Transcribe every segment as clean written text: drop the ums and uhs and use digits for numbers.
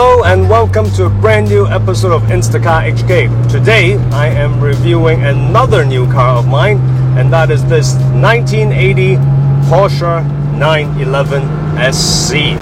Hello and welcome to a brand new episode of Instacar HK. Today I am reviewing another new car of mine, and that is this 1980 Porsche 911 SC.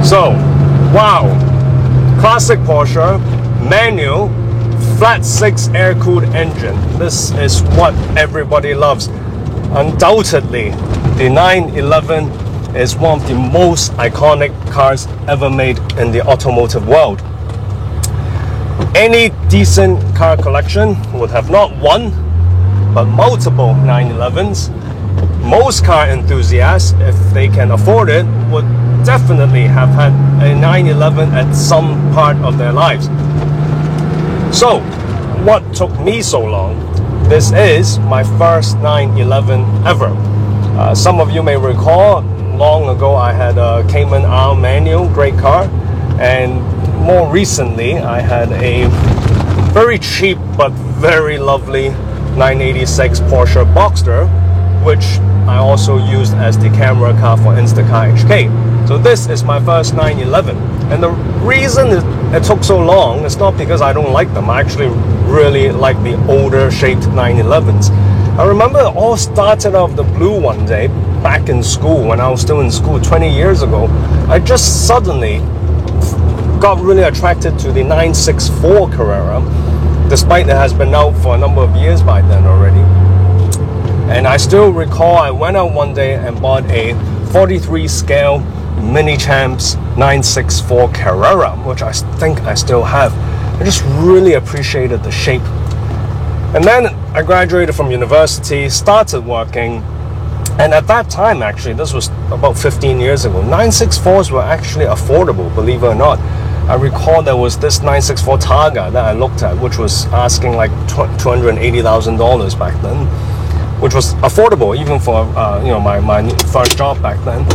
So, wow, classic Porsche, manual, flat 6 air-cooled engine. This is what everybody loves. Undoubtedly, the 911 is one of the most iconic cars ever made in the automotive world. Any decent car collection would have not one, but multiple 911s. Most car enthusiasts, if they can afford it, would definitely have had a 911 at some part of their lives. So, what took me so long? This is my first 911 ever. Some of you may recall, long ago I had a Cayman R manual, great car, and more recently I had a very cheap but very lovely 986 Porsche Boxster, which I also used as the camera car for Instacar HK. So this is my first 911, and the reason it took so long is not because I don't like them. I actually really like the older shaped 911s. I remember it all started out of the blue one day back in school, when I was still in school 20 years ago. I just suddenly got really attracted to the 964 Carrera, despite it has been out for a number of years by then already. And I still recall I went out one day and bought a 43 scale Mini Champs 964 Carrera, which I think I still have. I just really appreciated the shape. And then I graduated from university, started working, and at that time, actually, this was about 15 years ago, 964s were actually affordable, believe it or not. I recall there was this 964 Targa that I looked at, which was asking like $280,000 back then, which was affordable even for my first job back then.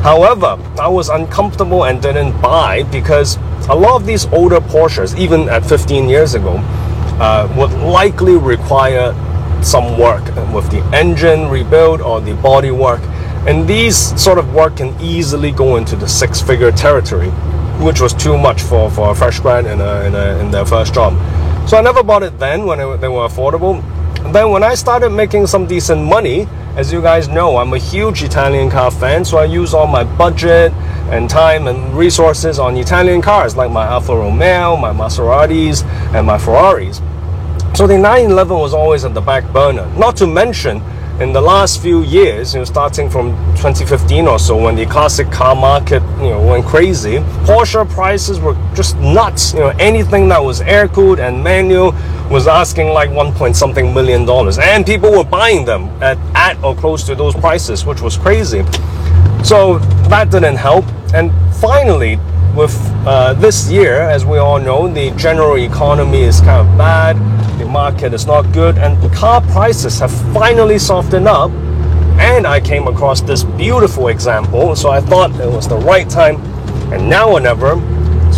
However, I was uncomfortable and didn't buy because a lot of these older Porsches, even at 15 years ago, would likely require some work with the engine rebuild or the body work, and these sort of work can easily go into the six-figure territory, which was too much for a fresh grad in their first job. So I never bought it then when they were affordable. Then when I started making some decent money, as you guys know, I'm a huge Italian car fan, so I use all my budget and time and resources on Italian cars like my Alfa Romeo, my Maseratis, and my Ferraris. So the 911 was always at the back burner. Not to mention, in the last few years, starting from 2015 or so, when the classic car market, went crazy, Porsche prices were just nuts. Anything that was air-cooled and manual was asking like $1 million, and people were buying them at or close to those prices, which was crazy. So that didn't help. And finally, with this year, as we all know, the general economy is kind of bad, the market is not good, and car prices have finally softened up, and I came across this beautiful example, so I thought it was the right time, and now or never,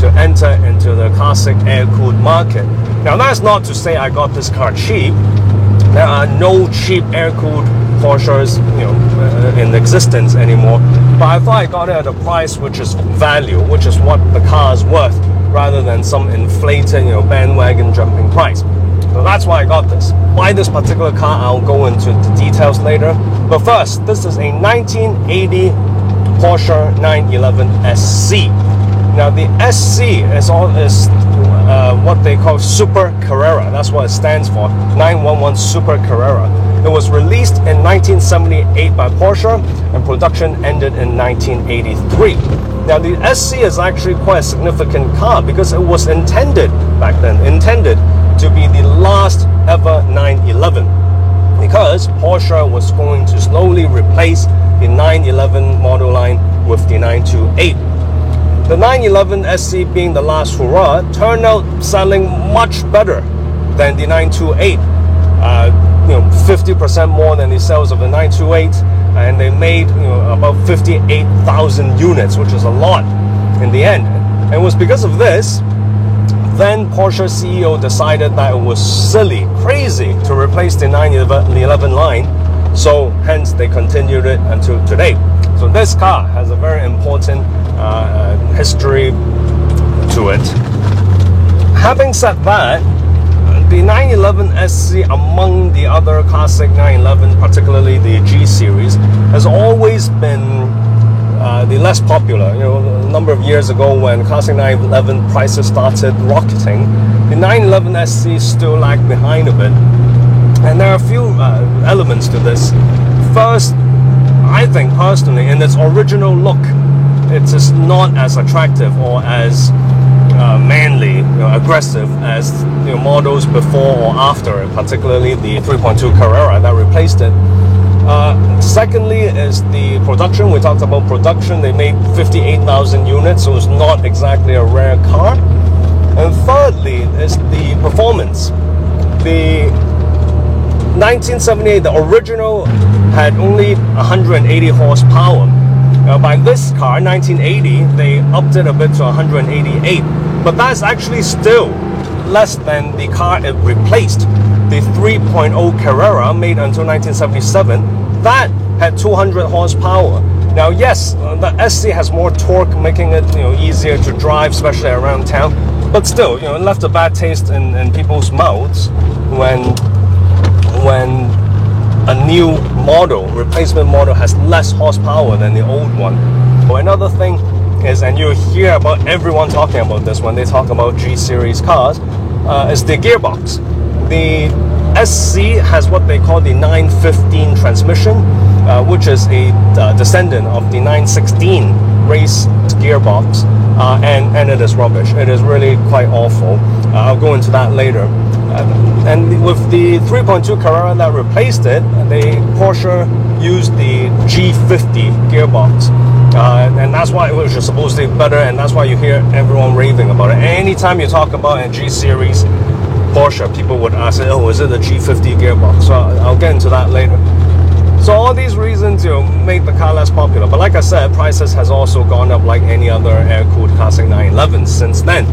to enter into the classic air-cooled market. Now that's not to say I got this car cheap. There are no cheap air-cooled Porsches in existence anymore, but I thought I got it at a price which is value, which is what the car is worth, rather than some inflated bandwagon jumping price. So that's why I got this. Why this particular car, I'll go into the details later. But first, this is a 1980 Porsche 911 SC. Now the SC is what they call Super Carrera. That's what it stands for, 911 Super Carrera. It was released in 1978 by Porsche, and production ended in 1983. Now, the SC is actually quite a significant car because it was intended back then, to be the last ever 911, because Porsche was going to slowly replace the 911 model line with the 928. The 911 SC being the last hurrah turned out selling much better than the 928. 50% more than the sales of the 928, and they made about 58,000 units, which is a lot in the end. And it was because of this, then Porsche CEO decided that it was silly, crazy to replace the 911 line, so hence they continued it until today. So this car has a very important history to it. Having said that, the 911 SC, among the other classic 911, particularly the G series, has always been the less popular. A number of years ago when classic 911 prices started rocketing, the 911 SC still lagged behind a bit. And there are a few elements to this. First, I think personally, in its original look, it is not as attractive or as manly, aggressive as models before or after it, particularly the 3.2 Carrera that replaced it. Secondly is the production. We talked about production. They made 58,000 units, so it's not exactly a rare car. And thirdly is the performance. The 1978, the original, had only 180 horsepower. By this car, 1980, they upped it a bit to 188. But that's actually still less than the car it replaced. The 3.0 Carrera, made until 1977, that had 200 horsepower. Now, yes, the SC has more torque, making it easier to drive, especially around town. But still, it left a bad taste in people's mouths when a new model, replacement model, has less horsepower than the old one. Another thing is, and you hear about everyone talking about this when they talk about G series cars, is the gearbox. The SC has what they call the 915 transmission, which is a descendant of the 916 race gearbox, and it is rubbish. It is really quite awful. I'll go into that later. And with the 3.2 Carrera that replaced it, Porsche used the G50 gearbox. And that's why it was just supposed to be better, and that's why you hear everyone raving about it. Anytime you talk about a G series Porsche, people would ask, oh, is it the G50 gearbox? So I'll get into that later. So all these reasons make the car less popular. But like I said, prices has also gone up like any other air-cooled classic 911 since then.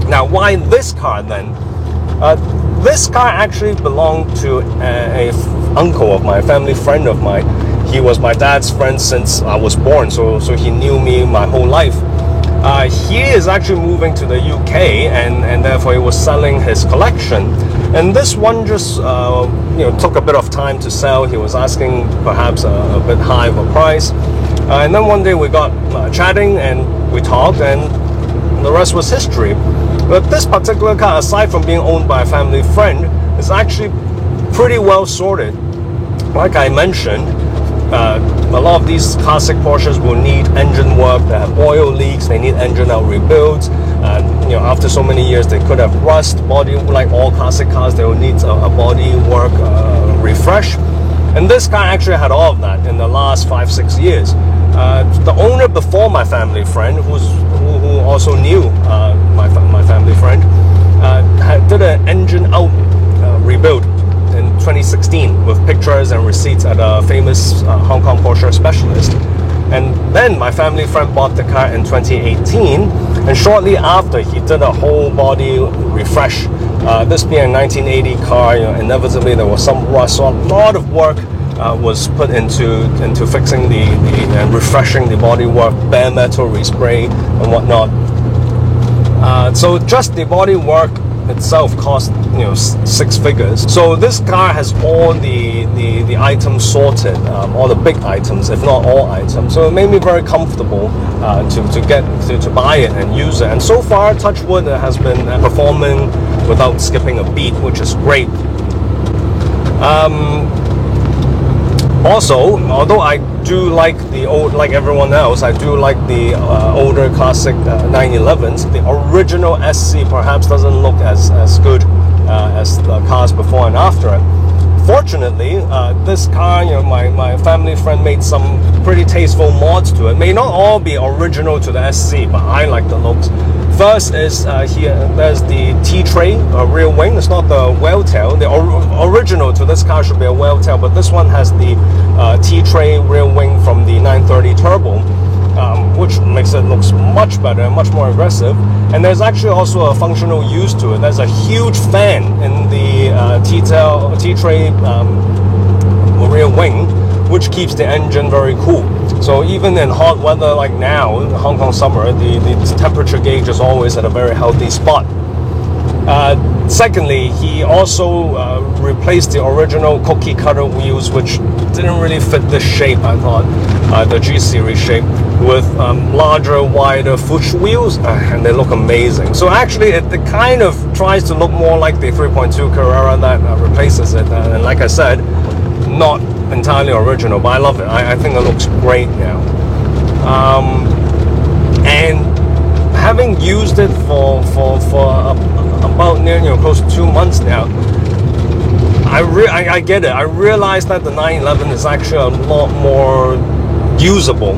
Now, why this car then? This car actually belonged to a uncle of mine, a family friend of mine. He was my dad's friend since I was born, so he knew me my whole life. He is actually moving to the UK, and therefore he was selling his collection. And this one just took a bit of time to sell. He was asking perhaps a bit high of a price. And then one day we got chatting and we talked, and the rest was history. But this particular car, aside from being owned by a family friend, is actually pretty well sorted. Like I mentioned, a lot of these classic Porsches will need engine work. They have oil leaks, they need engine out rebuilds. After so many years, they could have rust, body, like all classic cars, they will need a body work refresh. And this car actually had all of that in the last 5-6 years. The owner before my family friend, who also knew my family friend, did an engine out rebuild in 2016 with pictures and receipts at a famous Hong Kong Porsche specialist. And then my family friend bought the car in 2018, and shortly after he did a whole body refresh. This being a 1980 car, inevitably there was some rust, so a lot of work was put into fixing and refreshing the bodywork, bare metal respray and whatnot. So just the bodywork itself cost, you know, six figures. So this car has all the items sorted, all the big items, if not all items. So it made me very comfortable to buy it and use it. And so far, touch wood, it has been performing without skipping a beat, which is great. Also, although I do like the old, like everyone else, I do like the older classic 911s. The original SC perhaps doesn't look as good as the cars before and after it. Fortunately, this car, you know, my family friend made some pretty tasteful mods to it. May not all be original to the SC, but I like the looks. First is here, there's the T-tray rear wing. It's not the whale tail. The original to this car should be a whale tail, but this one has the T-tray rear wing from the 930 Turbo, which makes it look much better and much more aggressive. And there's actually also a functional use to it. There's a huge fan in the T-tray rear wing, which keeps the engine very cool. So even in hot weather like now, in Hong Kong summer, the temperature gauge is always at a very healthy spot. Secondly, he also replaced the original cookie cutter wheels, which didn't really fit the shape, I thought, the G-Series shape, with larger, wider Fuchs wheels, and they look amazing. So actually, it kind of tries to look more like the 3.2 Carrera that replaces it. And like I said, not entirely original, but I love it. I think it looks great now. And having used it for about close to 2 months now, I get it. I realized that the 911 is actually a lot more usable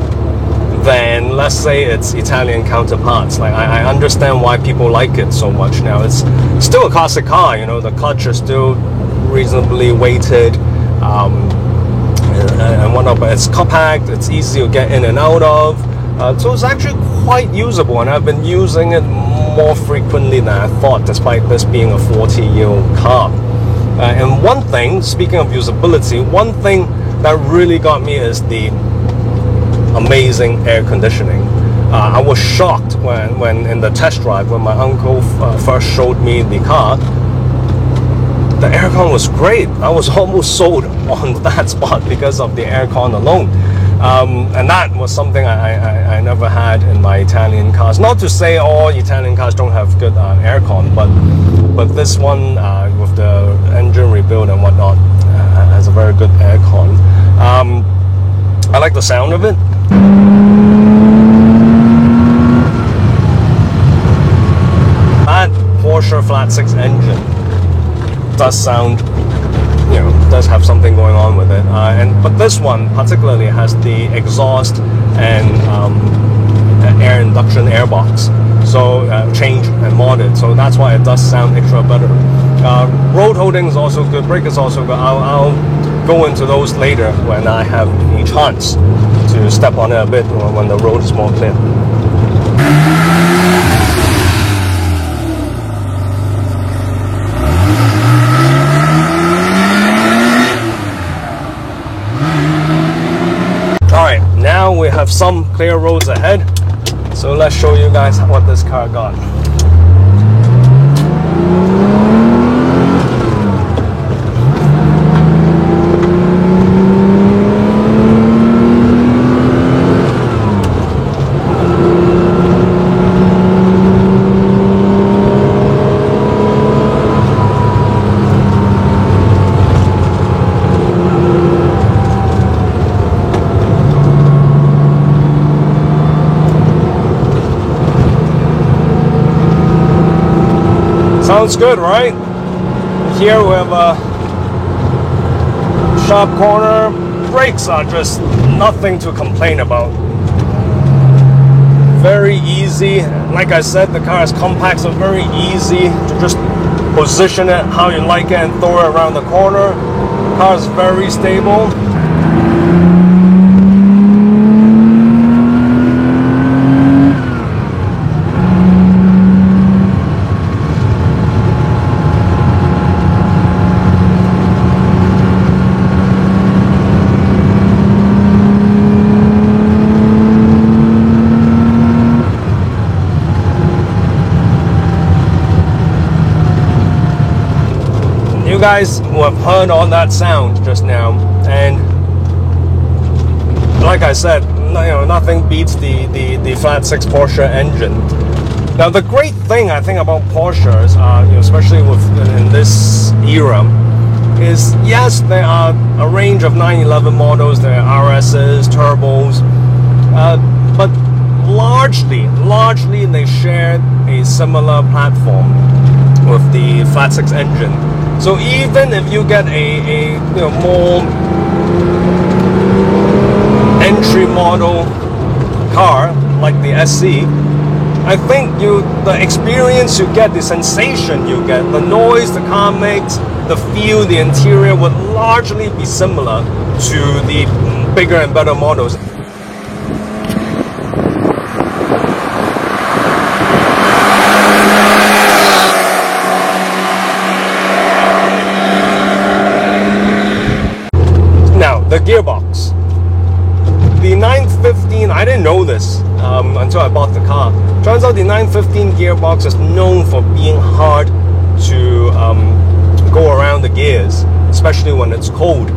than, let's say, its Italian counterparts. Like I understand why people like it so much now. It's still a classic car, you know. The clutch is still reasonably weighted, and whatnot, but it's compact, it's easy to get in and out of, so it's actually quite usable, and I've been using it more frequently than I thought, despite this being a 40-year-old car. And one thing, speaking of usability, one thing that really got me is the amazing air conditioning. I was shocked when in the test drive, when my uncle first showed me the car. The aircon was great. I was almost sold on that spot because of the aircon alone. And that was something I never had in my Italian cars. Not to say all Italian cars don't have good aircon, but this one with the engine rebuild and whatnot has a very good aircon. I like the sound of it. That Porsche flat 6 engine does sound, you know, does have something going on with it, but this one particularly has the exhaust and air induction airbox, so changed and modded, so that's why it does sound extra better. Road holding is also good, brake is also good. I'll go into those later when I have a chance to step on it a bit when the road is more clear. Now we have some clear roads ahead, so let's show you guys what this car got. Sounds good, right? Here we have a sharp corner. Brakes are just nothing to complain about. Very easy. Like I said, the car is compact, so very easy to just position it how you like it and throw it around the corner. The car is very stable. you guys will have heard all that sound just now, and like I said, nothing beats the flat 6 Porsche engine. Now, the great thing I think about Porsches, especially in this era, is yes, there are a range of 911 models, there are RSs, turbos, but largely they share a similar platform with the flat 6 engine. So even if you get a more entry model car like the SC, I think the experience you get, the sensation you get, the noise the car makes, the feel, the interior would largely be similar to the bigger and better models. Now, the gearbox. The 915, I didn't know this until I bought the car. Turns out the 915 gearbox is known for being hard to go around the gears, especially when it's cold.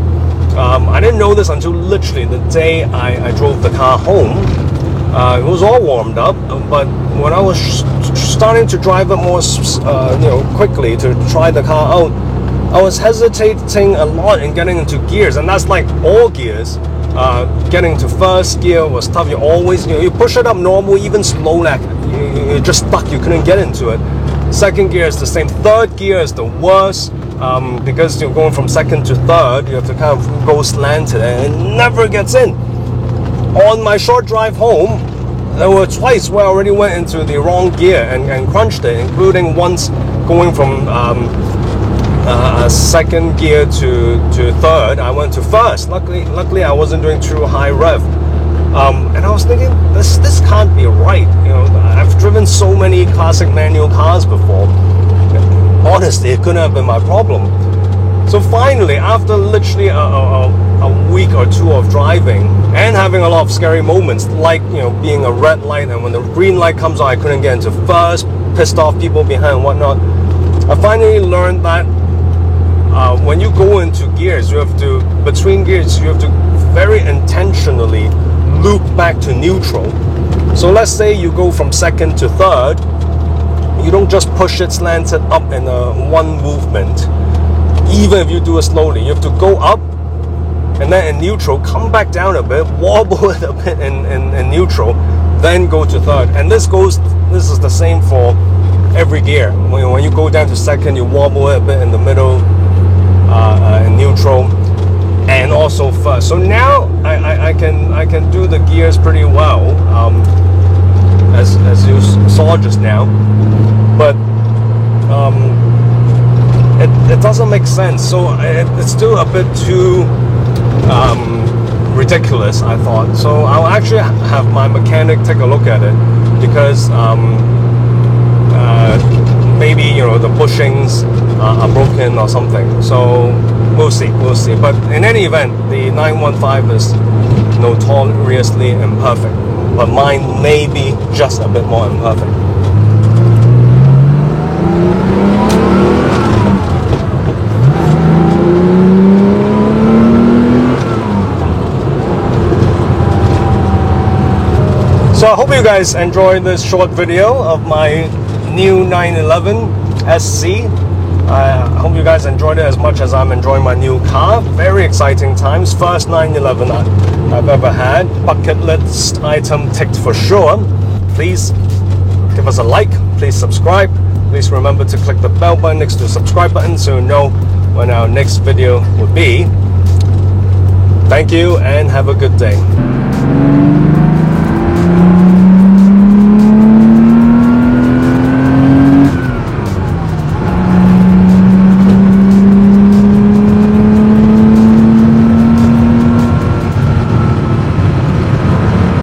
I didn't know this until literally the day I drove the car home. It was all warmed up, but when I was starting to drive it more quickly to try the car out, I was hesitating a lot in getting into gears, and that's like all gears. Getting to first gear was tough. You always, you push it up normal, even slow, like you're just stuck. You couldn't get into it. Second gear is the same. Third gear is the worst because you're going from second to third. You have to kind of go slanted, and it never gets in. On my short drive home, there were twice where I already went into the wrong gear and crunched it, including once going from second gear to third. I went to first. Luckily I wasn't doing too high rev, and I was thinking this can't be right. I've driven so many classic manual cars before. Honestly, it couldn't have been my problem. So finally, after literally a week or two of driving and having a lot of scary moments, like being a red light, and when the green light comes on, I couldn't get into first, pissed off people behind and whatnot. I finally learned that when you go into gears, between gears, you have to very intentionally loop back to neutral. So let's say you go from second to third, you don't just push it slanted up in one movement. Even if you do it slowly, you have to go up, and then in neutral, come back down a bit, wobble it a bit in neutral, then go to third. And this is the same for every gear. When you go down to second, you wobble it a bit in the middle, in neutral, and also first. So now I can do the gears pretty well, as you saw just now, but it doesn't make sense. So it's still a bit too ridiculous, I thought. So I'll actually have my mechanic take a look at it, because maybe the bushings are broken or something. So we'll see. But in any event, the 915 is notoriously imperfect, but mine may be just a bit more imperfect. So I hope you guys enjoyed this short video of my new 911 SC. I hope you guys enjoyed it as much as I'm enjoying my new car. Very exciting times. First 911 I've ever had. Bucket list item ticked for sure. Please give us a like. Please subscribe. Please remember to click the bell button next to the subscribe button so you know when our next video will be. Thank you and have a good day.